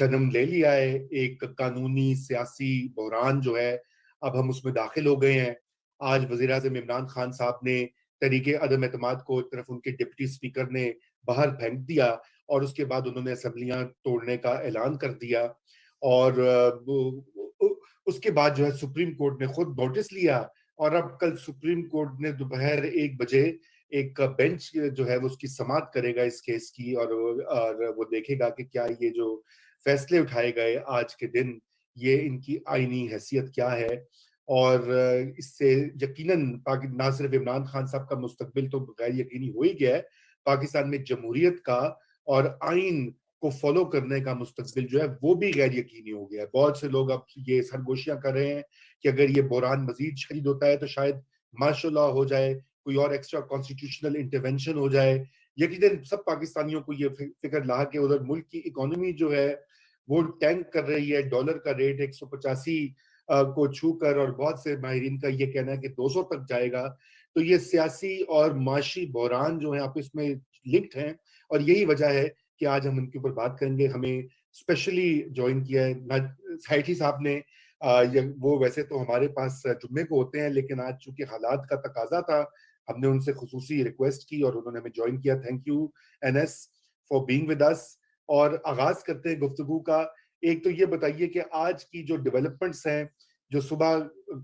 जन्म ले लिया है। एक कानूनी सियासी बहरान जो है अब हम उसमें दाखिल हो गए हैं। आज वज़ीर आज़म इमरान खान साहब ने तरीके अदम एतमाद को एक तरफ उनके डिप्टी स्पीकर ने बाहर फेंक दिया और उसके बाद उन्होंने असेंबलियां तोड़ने का ऐलान कर दिया। और उसके बाद जो है सुप्रीम कोर्ट ने खुद नोटिस लिया और अब कल सुप्रीम कोर्ट ने दोपहर 1 बजे एक बेंच जो है वो उसकी समाअत करेगा इस केस की, और वो देखेगा कि क्या ये जो फैसले उठाए गए आज के दिन ये इनकी आईनी हैसियत क्या है। और इससे यकीनन ना सिर्फ इमरान खान साहब का मुस्तकबिल तो गैर यकीनी हो ही गया है, पाकिस्तान में जमहूरियत का और आइन को फॉलो करने का मुस्तकबिल जो है वो भी गैर यकीनी हो गया है। बहुत से लोग अब ये सरगोशियां कर रहे हैं कि अगर ये बहरान मजीद शदीद होता है तो शायद मार्शल लॉ हो जाए, कोई और एक्स्ट्रा कॉन्स्टिट्यूशनल इंटरवेंशन हो जाए। यकीनन सब पाकिस्तानियों को ये फिक्र ला कि उधर मुल्क की इकोनॉमी जो है वो टैंक कर रही है, डॉलर का रेट 185 को छू कर, और बहुत से माहिरीन का ये कहना है कि 200 तक जाएगा। तो ये सियासी और माशी बहरान जो है आपस में लिंक्ड हैं, और यही वजह है कि आज हम उनके ऊपर बात करेंगे। हमें स्पेशली ज्वाइन किया है साइठी साहब ने। वो वैसे तो हमारे पास जुम्मे को होते हैं, लेकिन आज चूंकि हालात का तकाजा था हमने उनसे खुसूसी रिक्वेस्ट की और उन्होंने हमें ज्वाइन किया। Thank you NS for being with us. और आगाज करते हैं गुफ्तगू का। एक तो ये बताइए कि आज की जो डेवलपमेंट्स हैं, जो सुबह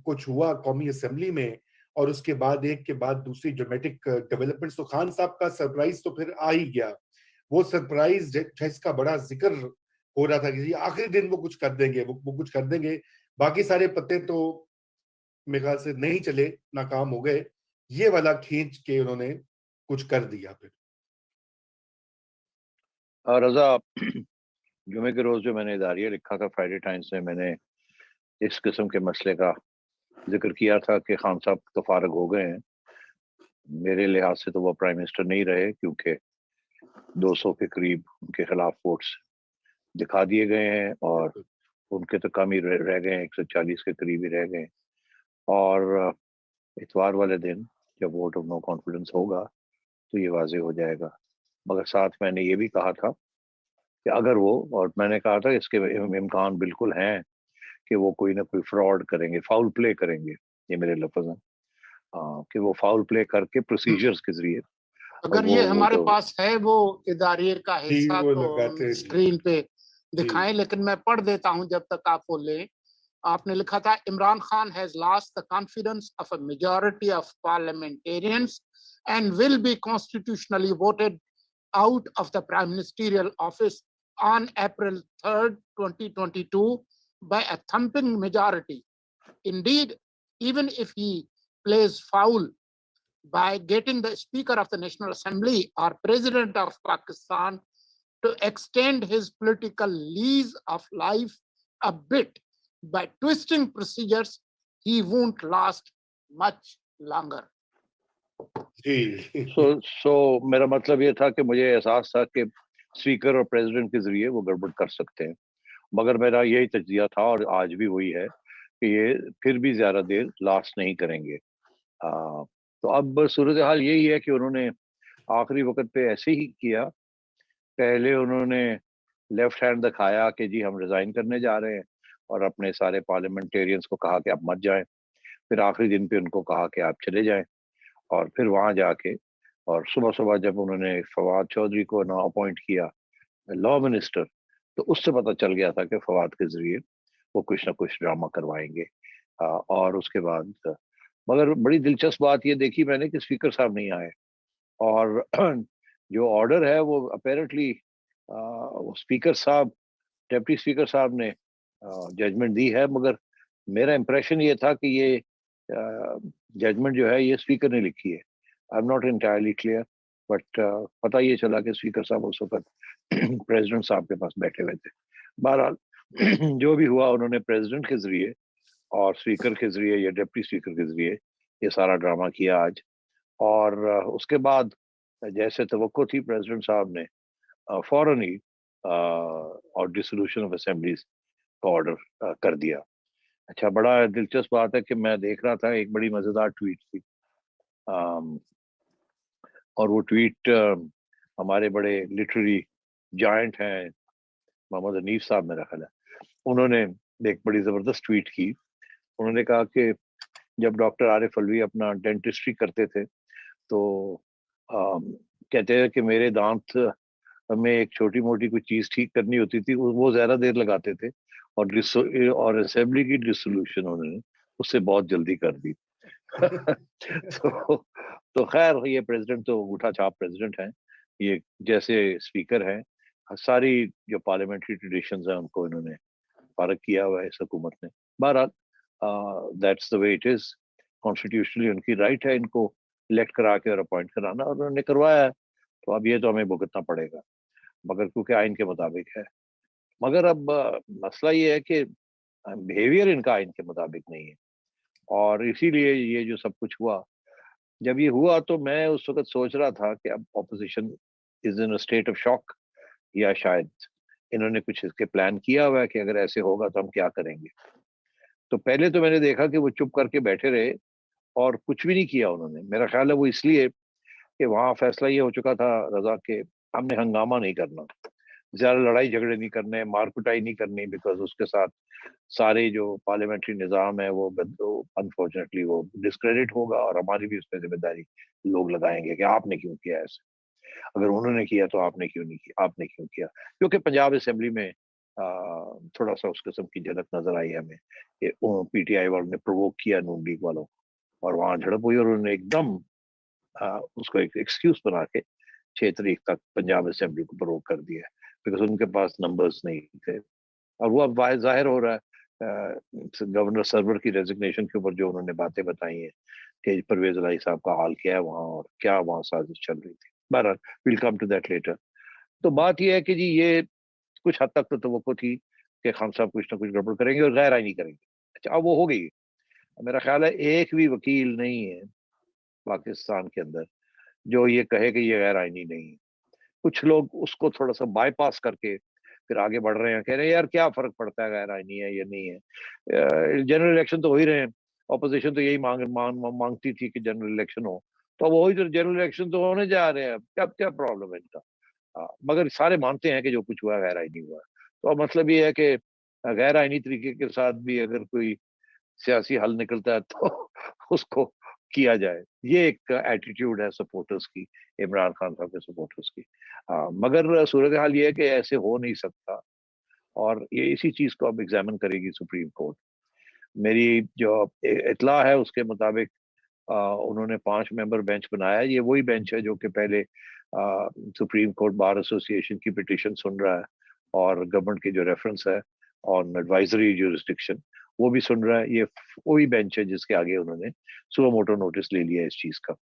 कुछ हुआ कौमी असेंबली में और उसके बाद एक के बाद दूसरी ड्रामेटिक डेवलपमेंट्स, तो खान साहब का सरप्राइज तो फिर आ ही गया। वो सरप्राइज जिसका बड़ा जिक्र हो रहा था कि आखिरी दिन वो कुछ कर देंगे, वो कुछ कर देंगे, बाकी सारे पत्ते तो मेरे ख्याल से नहीं चले, नाकाम हो गए। ये वाला खींच के उन्होंने कुछ कर दिया फिर। रजा, जुमे के रोज जो मैंने इदारिया लिखा था फ्राइडे टाइम्स में, मैंने इस किस्म के मसले का जिक्र किया था कि खान साहब तो फारग हो गए हैं। मेरे लिहाज से तो वो प्राइम मिनिस्टर नहीं रहे, क्योंकि 200 के करीब उनके खिलाफ वोट्स दिखा दिए गए हैं और उनके तो कम ही रह गए हैं, 140 के करीब ही रह गए। और इतवार वाले दिन जब वोट ऑफ नो कॉन्फिडेंस होगा तो ये वाजे हो जाएगा। मगर साथ मैंने ये भी कहा था कि अगर वो, और मैंने कहा था इसके इम्कान बिल्कुल हैं कि वो कोई ना कोई फ्रॉड करेंगे, फाउल प्ले करेंगे, ये मेरे लफ्ज हैं, कि वो फाउल प्ले करके प्रोसीजर्स के जरिए अगर ये हमारे पास है वो इदारे का हिस्सा तो स्क्रीन पे दिखाएं, लेकिन मैं पढ़ देता हूं जब तक आप वो लें। आपने लिखा था, Imran Khan has lost the confidence of a majority of parliamentarians and will be constitutionally voted out of the prime ministerial office on April 3rd, 2022 by a thumping majority. Indeed, even if he plays foul by getting the Speaker of the National Assembly or President of Pakistan to extend his political lease of life a bit by twisting procedures, he won't last much longer. सो मेरा मतलब ये था कि मुझे एहसास था कि speaker और प्रेसिडेंट के जरिए वो गड़बड़ कर सकते हैं, मगर मेरा यही तज्जिया था और आज भी वही है कि ये फिर भी ज्यादा देर लास्ट नहीं करेंगे। तो अब सूरत हाल यही है कि उन्होंने आखिरी वक्त पे ऐसे ही किया। पहले उन्होंने लेफ्ट हैंड दिखाया कि जी हम रिजाइन करने जा रहे हैं और अपने सारे पार्लियामेंटेरियंस को कहा कि आप मत जाएं। फिर आखिरी दिन पे उनको कहा कि आप चले जाएं, और फिर वहां जाके और सुबह सुबह जब उन्होंने फवाद चौधरी को ना अपॉइंट किया लॉ मिनिस्टर, तो उससे पता चल गया था कि फवाद के जरिए वो कुछ ना कुछ ड्रामा करवाएंगे। और उसके बाद मगर बड़ी दिलचस्प बात ये देखी मैंने कि स्पीकर साहब नहीं आए, और जो ऑर्डर है वो अपेरेंटली स्पीकर साहब, डिप्टी स्पीकर साहब ने जजमेंट दी है, मगर मेरा इंप्रेशन ये था कि ये जजमेंट जो है ये स्पीकर ने लिखी है। I am not entirely clear, but पता ये चला कि स्पीकर साहब उस वक्त प्रेसिडेंट साहब के पास बैठे हुए थे। बहरहाल जो भी हुआ, उन्होंने प्रेसिडेंट के जरिए और स्पीकर के जरिए या डिप्टी स्पीकर के जरिए ये सारा ड्रामा किया आज। और उसके बाद जैसे तवक्को थी, प्रेसिडेंट साहब ने फौरन ही और डिसोल्यूशन ऑफ असेंबलीज का ऑर्डर कर दिया। अच्छा, बड़ा दिलचस्प बात है कि मैं देख रहा था, एक बड़ी मजेदार ट्वीट थी, और वो ट्वीट हमारे बड़े लिटरेरी जायंट हैं मोहम्मद हनीफ साहब मेरा ख्याल है, उन्होंने एक बड़ी जबरदस्त ट्वीट की। उन्होंने कहा कि जब डॉक्टर आरिफ अलवी अपना डेंटिस्ट्री करते थे तो कहते हैं कि मेरे दांत में एक छोटी मोटी कोई चीज ठीक करनी होती थी, वो ज्यादा देर लगाते थे, और असेंबली की डिसोल्यूशन उन्होंने उससे बहुत जल्दी कर दी। तो खैर ये प्रेसिडेंट तो अंगूठा छाप प्रेसिडेंट हैं, ये जैसे स्पीकर हैं, सारी जो पार्लियामेंट्री ट्रेडिशंस हैं उनको इन्होंने फारग किया हुआ है इस हुकूमत ने। बहरहाल that's the way it is, constitutionally उनकी राइट है इनको इलेक्ट करा के और अपॉइंट कराना, और उन्होंने करवाया है, तो अब ये तो हमें भुगतना पड़ेगा, मगर क्योंकि आइन के मुताबिक है। मगर अब मसला ये है कि बिहेवियर इनका आइन के मुताबिक नहीं है, और इसीलिए ये जो सब कुछ हुआ, जब ये हुआ तो मैं उस वक्त सोच रहा था कि अब opposition is in a state of shock, या शायद इन्होंने कुछ इसके प्लान किया हुआ है कि अगर ऐसे होगा तो हम क्या करेंगे। तो पहले तो मैंने देखा कि वो चुप करके बैठे रहे और कुछ भी नहीं किया उन्होंने। मेरा ख्याल है वो इसलिए कि वहाँ फैसला ये हो चुका था रजा के हमने हंगामा नहीं करना, ज्यादा लड़ाई झगड़े नहीं करने, मारकुटाई नहीं करनी, बिकॉज उसके साथ सारे जो पार्लियामेंट्री निज़ाम है वो अनफॉर्चुनेटली वो डिस्क्रेडिट होगा, और हमारी भी उस पर जिम्मेदारी लोग लगाएंगे कि आपने क्यों किया ऐसे, अगर उन्होंने किया तो आपने क्यों नहीं किया, आपने क्यों किया। क्योंकि पंजाब असेंबली में थोड़ा सा उस किस्म की झलक नजर आई हमें कि पीटीआई वालों ने प्रोवोक किया नून लीग वालों, और वहां झड़प हुई, और उन्होंने एकदम उसको एक एक्सक्यूज बना के 6 तारीख तक पंजाब असेंबली को प्रोवोक कर दिया, बिकॉज उनके पास नंबर्स नहीं थे। और वो अब जाहिर हो रहा है गवर्नर सरवर की रेजिग्नेशन के ऊपर जो उन्होंने बातें बताई हैं कि परवेज इलाही साहब का हाल क्या है वहाँ, और क्या वहाँ साजिश चल रही थी। बहरहाल will come to that later. तो बात यह है कि जी ये कुछ हद तक तो तवक्को थी कि खान साहब कुछ ना कुछ गड़बड़ करेंगे और गैर आईनी करेंगे। अच्छा, अब वो हो गई। मेरा ख्याल है एक भी वकील नहीं है पाकिस्तान के अंदर जो ये कहे कि ये गैर आईनी नहीं है। कुछ लोग उसको थोड़ा सा बाईपास करके फिर आगे बढ़ रहे हैं, कह रहे हैं यार क्या फर्क पड़ता है गैर आईनी है या नहीं है, जनरल इलेक्शन तो हो ही रहे हैं, ऑपोजिशन तो यही मांगती थी कि जनरल इलेक्शन हो, तो अब वही जनरल इलेक्शन तो होने जा रहे हैं, क्या क्या प्रॉब्लम है इनका। मगर सारे मानते हैं कि जो कुछ हुआ गैर आईनी हुआ। तो अब मतलब ये है कि गैर आईनी तरीके के साथ भी अगर कोई सियासी हल निकलता है तो उसको किया जाए। ये एक एटीट्यूड है सपोर्टर्स की, इमरान खान साहब के सपोर्टर्स की। मगर सूरत हाल ये है कि ऐसे हो नहीं सकता, और ये इसी चीज को अब एग्जामिन करेगी सुप्रीम कोर्ट। मेरी जो इतला है उसके मुताबिक उन्होंने 5 मेंबर बेंच बनाया है। ये वही बेंच है जो कि पहले सुप्रीम कोर्ट बार एसोसिएशन की पिटीशन सुन रहा है, और गवर्नमेंट की जो रेफरेंस है ऑन एडवाइजरी ज्यूरिसडिक्शन वो भी सुन रहा है। ये वही बेंच है जिसके आगे उन्होंने सुओ मोटो नोटिस ले लिया इस चीज का।